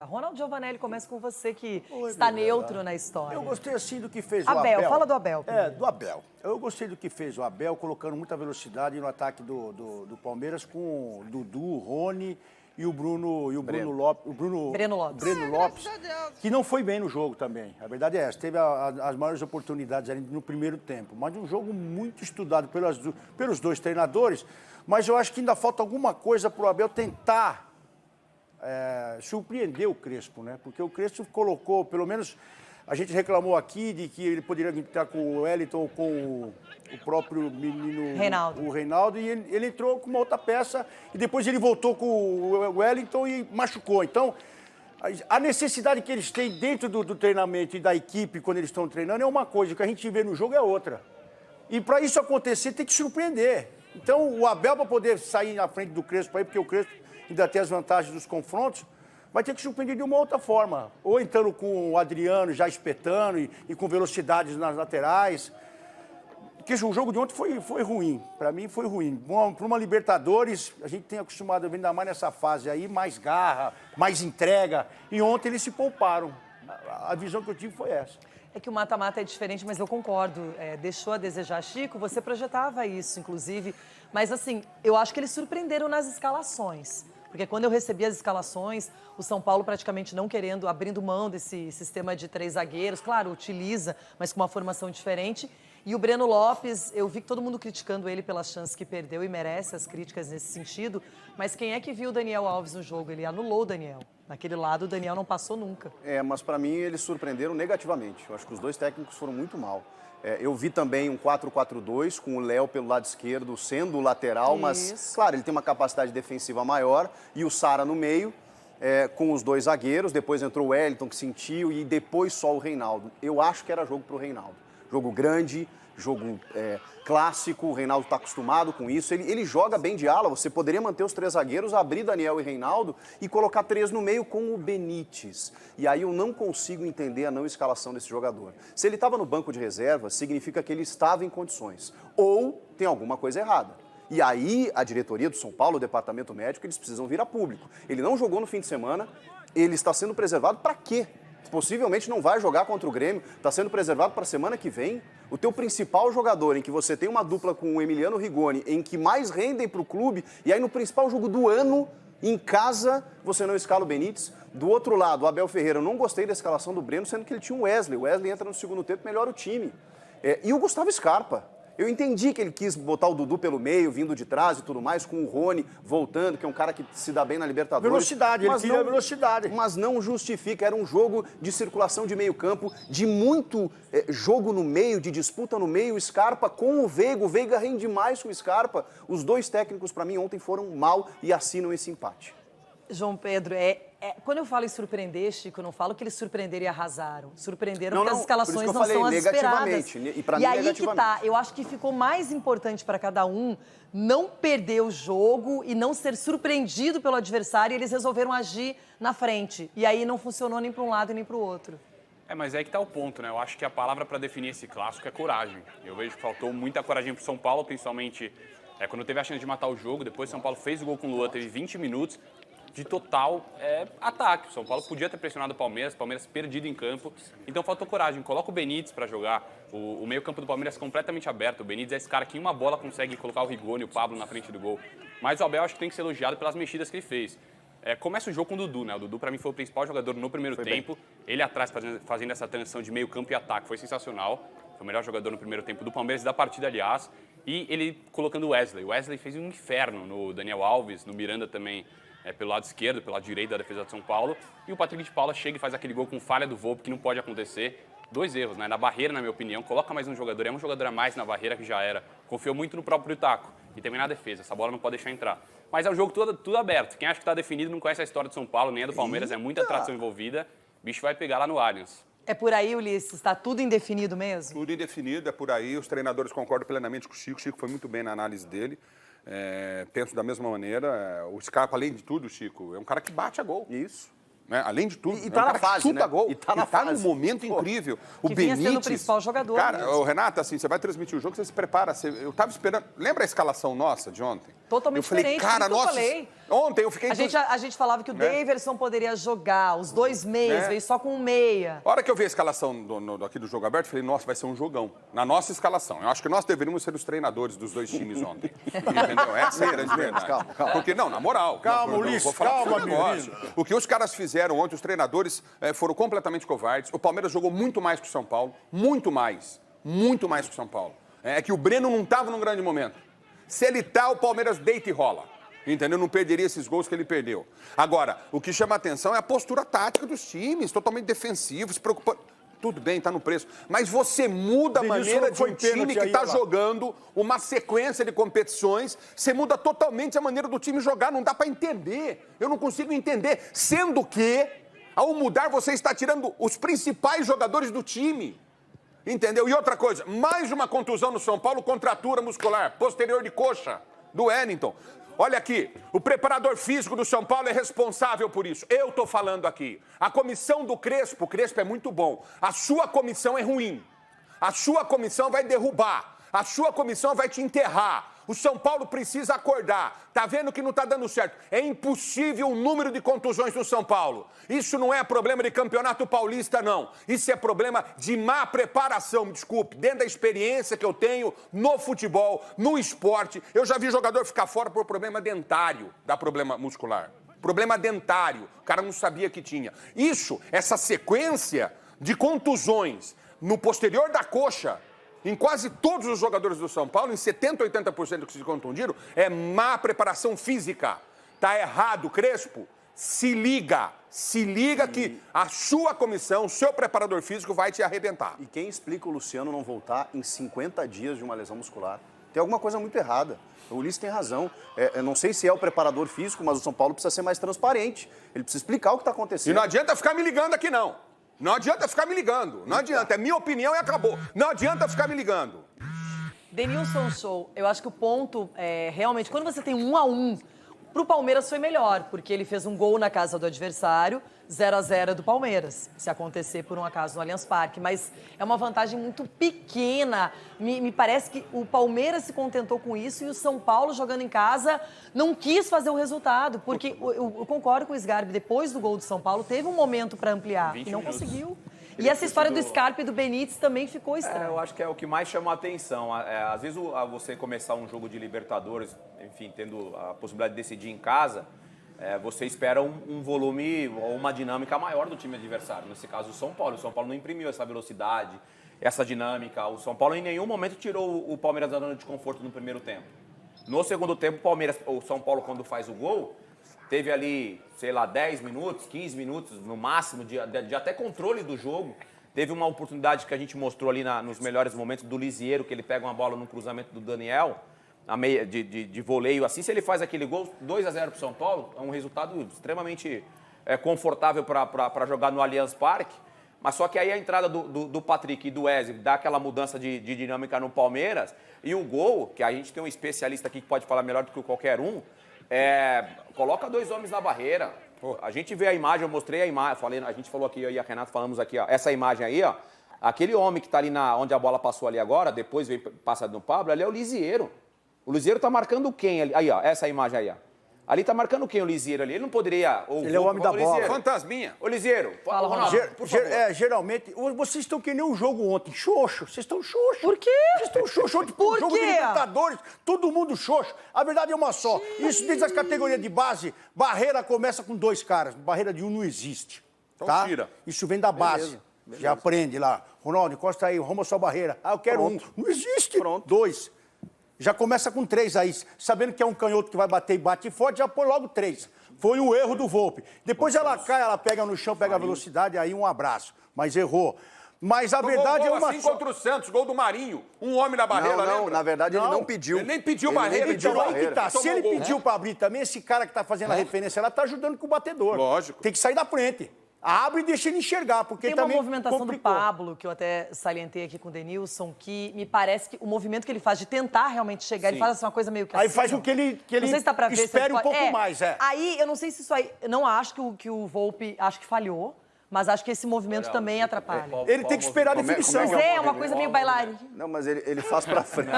Ronaldo Giovanelli, começa com você, que está neutro na história. Eu gostei assim do que fez o Abel. Abel. Fala do Abel. Do Abel. Eu gostei do que fez o Abel, colocando muita velocidade no ataque do Palmeiras com o Dudu, o Rony e o Bruno Lopes. Breno Lopes. Breno Lopes, que não foi bem no jogo também. A verdade é essa. Teve as maiores oportunidades ali no primeiro tempo. Mas um jogo muito estudado pelos dois treinadores. Mas eu acho que ainda falta alguma coisa para o Abel tentar surpreendeu o Crespo, né? Porque o Crespo colocou, pelo menos a gente reclamou aqui de que ele poderia entrar com o Wellington ou com o próprio menino Reinaldo. o Reinaldo, e ele entrou com uma outra peça e depois ele voltou com o Wellington e machucou. Então, a necessidade que eles têm dentro do treinamento e da equipe quando eles estão treinando é uma coisa, o que a gente vê no jogo é outra. E para isso acontecer tem que surpreender. Então, o Abel, para poder sair na frente do Crespo aí, porque o Crespo ainda tem as vantagens dos confrontos, vai ter que surpreender de uma outra forma. Ou entrando com o Adriano já espetando e com velocidades nas laterais. Porque o jogo de ontem foi ruim. Para mim foi ruim. Para uma Libertadores, a gente tem acostumado a ver ainda mais nessa fase aí, mais garra, mais entrega. E ontem eles se pouparam. A visão que eu tive foi essa. É que o mata-mata é diferente, mas eu concordo. Deixou a desejar. Chico, você projetava isso, inclusive. Mas, assim, eu acho que eles surpreenderam nas escalações. Porque quando eu recebi as escalações, o São Paulo praticamente não querendo, abrindo mão desse sistema de 3 zagueiros. Claro, utiliza, mas com uma formação diferente. E o Breno Lopes, eu vi que todo mundo criticando ele pelas chances que perdeu e merece as críticas nesse sentido. Mas quem é que viu o Daniel Alves no jogo? Ele anulou o Daniel. Naquele lado, o Daniel não passou nunca. Mas para mim eles surpreenderam negativamente. Eu acho que os dois técnicos foram muito mal. Eu vi também um 4-4-2 com o Léo pelo lado esquerdo sendo o lateral, mas, claro, ele tem uma capacidade defensiva maior, e o Sara no meio, com os dois zagueiros. Depois entrou o Wellington, que sentiu, e depois só o Reinaldo. Eu acho que era jogo para o Reinaldo. Jogo grande, jogo clássico, o Reinaldo está acostumado com isso. Ele joga bem de ala, você poderia manter os 3 zagueiros, abrir Daniel e Reinaldo e colocar 3 no meio com o Benítez. E aí eu não consigo entender a não escalação desse jogador. Se ele estava no banco de reserva, significa que ele estava em condições. Ou tem alguma coisa errada. E aí a diretoria do São Paulo, o departamento médico, eles precisam vir a público. Ele não jogou no fim de semana, ele está sendo preservado para quê? Possivelmente não vai jogar contra o Grêmio, está sendo preservado para a semana que vem. O teu principal jogador, em que você tem uma dupla com o Emiliano Rigoni, em que mais rendem para o clube, e aí no principal jogo do ano, em casa, você não escala o Benítez. Do outro lado, o Abel Ferreira, eu não gostei da escalação do Breno, sendo que ele tinha o Wesley. O Wesley entra no segundo tempo, melhora o time. E o Gustavo Scarpa. Eu entendi que ele quis botar o Dudu pelo meio, vindo de trás e tudo mais, com o Rony voltando, que é um cara que se dá bem na Libertadores. Velocidade, ele queria velocidade. Mas não justifica, era um jogo de circulação de meio campo, de muito jogo no meio, de disputa no meio, o Scarpa com o Veiga rende mais com o Scarpa. Os dois técnicos, para mim, ontem foram mal e assinam esse empate. João Pedro, quando eu falo em surpreender, Chico, eu não falo que eles surpreenderam e arrasaram. Surpreenderam porque as escalações não são as esperadas. E aí que tá, eu acho que ficou mais importante para cada um não perder o jogo e não ser surpreendido pelo adversário, e eles resolveram agir na frente. E aí não funcionou nem para um lado nem para o outro. Mas aí que tá o ponto, né? Eu acho que a palavra para definir esse clássico é coragem. Eu vejo que faltou muita coragem pro São Paulo, principalmente quando teve a chance de matar o jogo. Depois o São Paulo fez o gol com o Luan, teve 20 minutos de total ataque. O São Paulo podia ter pressionado o Palmeiras perdido em campo. Então faltou coragem. Coloca o Benítez para jogar. O meio-campo do Palmeiras é completamente aberto. O Benítez é esse cara que em uma bola consegue colocar o Rigoni e o Pablo na frente do gol. Mas o Abel acho que tem que ser elogiado pelas mexidas que ele fez. Começa o jogo com o Dudu, né? O Dudu, para mim, foi o principal jogador no primeiro tempo. Ele atrás, fazendo essa transição de meio-campo e ataque, foi sensacional. Foi o melhor jogador no primeiro tempo do Palmeiras e da partida, aliás. E ele colocando o Wesley. O Wesley fez um inferno no Daniel Alves, no Miranda também. Pelo lado esquerdo, pelo lado direito da defesa de São Paulo. E o Patrick de Paula chega e faz aquele gol com falha do Volpi, que não pode acontecer. 2 erros, né? Na barreira, na minha opinião. Coloca mais um jogador, é um jogador a mais na barreira que já era. Confiou muito no próprio Taco. E também na defesa, essa bola não pode deixar entrar. Mas é um jogo tudo aberto. Quem acha que está definido não conhece a história de São Paulo, nem a do Palmeiras. É muita atração envolvida. O bicho vai pegar lá no Allianz. É por aí, Ulisses? Está tudo indefinido mesmo? Tudo indefinido, é por aí. Os treinadores concordam plenamente com o Chico. O Chico foi muito bem na análise dele. Penso da mesma maneira. O Scarpa, além de tudo, Chico, é um cara que bate a gol. Isso. né? Além de tudo, E tá é um na cara fase, que chuta né? gol. E tá na num fase. momento incrível. O Que vinha Benítez... sendo o principal jogador Cara, mesmo. ô, Renata, assim, você vai transmitir o jogo, você se prepara. Eu tava esperando... Lembra a escalação nossa de ontem? Totalmente eu falei, diferente, cara, tudo que eu nossa... falei. Ontem eu fiquei... A gente falava que o Né? Daverson poderia jogar, os dois meias, Né? veio só com um meia. A hora que eu vi a escalação aqui do jogo aberto, eu falei, nossa, vai ser um jogão. Na nossa escalação. Eu acho que nós deveríamos ser os treinadores dos dois times ontem. Entendeu? Essa é a grande verdade. calma. Porque, não, na moral. Calma, não, Ulisses, vou falar calma, pro seu negócio. menino. O que os caras fizeram ontem, os treinadores foram completamente covardes. O Palmeiras jogou muito mais que o São Paulo. Muito mais que o São Paulo. É que o Breno não estava num grande momento. Se ele tá, o Palmeiras deita e rola. Entendeu? Não perderia esses gols que ele perdeu. Agora, o que chama a atenção é a postura tática dos times, totalmente defensivos, se preocupando. Tudo bem, tá no preço. Mas você muda a Denilson maneira de foi um time pênalti que aí, está olha lá. jogando uma sequência de competições, você muda totalmente a maneira do time jogar, não dá para entender. Eu não consigo entender. Sendo que, ao mudar, você está tirando os principais jogadores do time. Entendeu? E outra coisa, mais uma contusão no São Paulo, contratura muscular, posterior de coxa, do Wellington. Olha aqui, o preparador físico do São Paulo é responsável por isso. Eu estou falando aqui. A comissão do Crespo, o Crespo é muito bom. A sua comissão é ruim. A sua comissão vai derrubar. A sua comissão vai te enterrar. O São Paulo precisa acordar. Tá vendo que não tá dando certo. É impossível o número de contusões no São Paulo. Isso não é problema de campeonato paulista, não. Isso é problema de má preparação, me desculpe. Dentro da experiência que eu tenho no futebol, no esporte, eu já vi jogador ficar fora por problema dentário, dá problema muscular. Problema dentário. O cara não sabia que tinha. Isso, essa sequência de contusões no posterior da coxa, em quase todos os jogadores do São Paulo, em 70%, 80% que se contundiram, é má preparação física. Tá errado, Crespo. Se liga que a sua comissão, o seu preparador físico vai te arrebentar. E quem explica o Luciano não voltar em 50 dias de uma lesão muscular? Tem alguma coisa muito errada. O Ulisses tem razão. Eu não sei se é o preparador físico, mas o São Paulo precisa ser mais transparente. Ele precisa explicar o que está acontecendo. E não adianta ficar me ligando aqui, não. Não adianta ficar me ligando. Não adianta. É minha opinião e acabou. Não adianta ficar me ligando. Denilson Show, eu acho que o ponto é realmente, quando você tem 1-1, pro Palmeiras foi melhor, porque ele fez um gol na casa do adversário, 0-0 do Palmeiras, se acontecer por um acaso no Allianz Parque, mas é uma vantagem muito pequena. Me parece que o Palmeiras se contentou com isso e o São Paulo, jogando em casa, não quis fazer o resultado, porque eu concordo com o Sgarbi, depois do gol do São Paulo, teve um momento para ampliar e não conseguiu. E essa história do Scarpa e do Benítez também ficou estranha. Eu acho que é o que mais chama a atenção. Às vezes, você começar um jogo de Libertadores, enfim, tendo a possibilidade de decidir em casa, você espera um volume ou uma dinâmica maior do time adversário. Nesse caso, o São Paulo. O São Paulo não imprimiu essa velocidade, essa dinâmica. O São Paulo, em nenhum momento, tirou o Palmeiras da zona de conforto no primeiro tempo. No segundo tempo, o São Paulo, quando faz o gol, teve ali, sei lá, 10 minutos, 15 minutos, no máximo, de até controle do jogo. Teve uma oportunidade que a gente mostrou ali nos melhores momentos do Lisieiro, que ele pega uma bola no cruzamento do Daniel, a meia de voleio assim. Se ele faz aquele gol, 2-0 para o São Paulo, é um resultado extremamente confortável para jogar no Allianz Parque. Mas só que aí a entrada do Patrick e do Wesley dá aquela mudança de dinâmica no Palmeiras. E o gol, que a gente tem um especialista aqui que pode falar melhor do que qualquer um, coloca dois homens na barreira. A gente vê a imagem, eu mostrei a imagem, a gente falou aqui, eu e a Renata falamos aqui, ó, essa imagem aí, ó, aquele homem que está ali onde a bola passou ali agora, depois passa no Pablo, ali é o Lisieiro. O Lisieiro está marcando quem ali? Aí, ó, essa imagem aí, ó. Ali está marcando quem o Lisieiro ali? Ele não poderia... Ele é o homem da bola. Fantasminha. Ô, Lisieiro, Fala, Ronaldo. por favor. Geralmente, vocês estão que nem o jogo ontem, xoxo. Vocês estão xoxo. Por quê? Vocês estão xoxo. Tipo, Por jogo de quê? Libertadores, todo mundo xoxo. A verdade é uma só. Isso desde as categorias de base, barreira começa com 2 caras. Barreira de 1 não existe. Então Tá? tira. Isso vem da base. Beleza. Já aprende lá. Ronaldo, encosta aí, arruma sua barreira. Ah, eu quero Pronto. 1. Não existe. Pronto. 2. Já começa com 3 aí. Sabendo que é um canhoto que vai bater e bate forte, já põe logo 3. Foi um erro do Volpe. Depois ela cai, ela pega no chão, pega a velocidade, aí um abraço. Mas errou. Mas a verdade é uma assim só. contra o Santos, gol do Marinho. Um homem na barreira, Não, lembra? na verdade ele não pediu. Ele nem pediu Ele nem barreira. pediu Então, aí que barreira. tá. Se Tomou ele gol. pediu pra abrir também, esse cara que tá fazendo a referência lá tá ajudando com o batedor. Lógico. Tem que sair da frente. Abre e deixa ele enxergar, porque Tem uma também movimentação complicou. do Pablo, que eu até salientei aqui com o Denilson, que me parece que o movimento que ele faz de tentar realmente chegar, ele faz assim, uma coisa meio que Aí assim, faz ó. com que ele Não sei se dá pra ver, se espere ele um pode- pouco mais, Aí, eu não sei se isso aí... Eu não acho que o Volpe, acho que falhou, mas acho que esse movimento também atrapalha. Ele tem que esperar a Como é- definição. como Mas é uma coisa meio bailarina. Não, mas ele faz pra frente.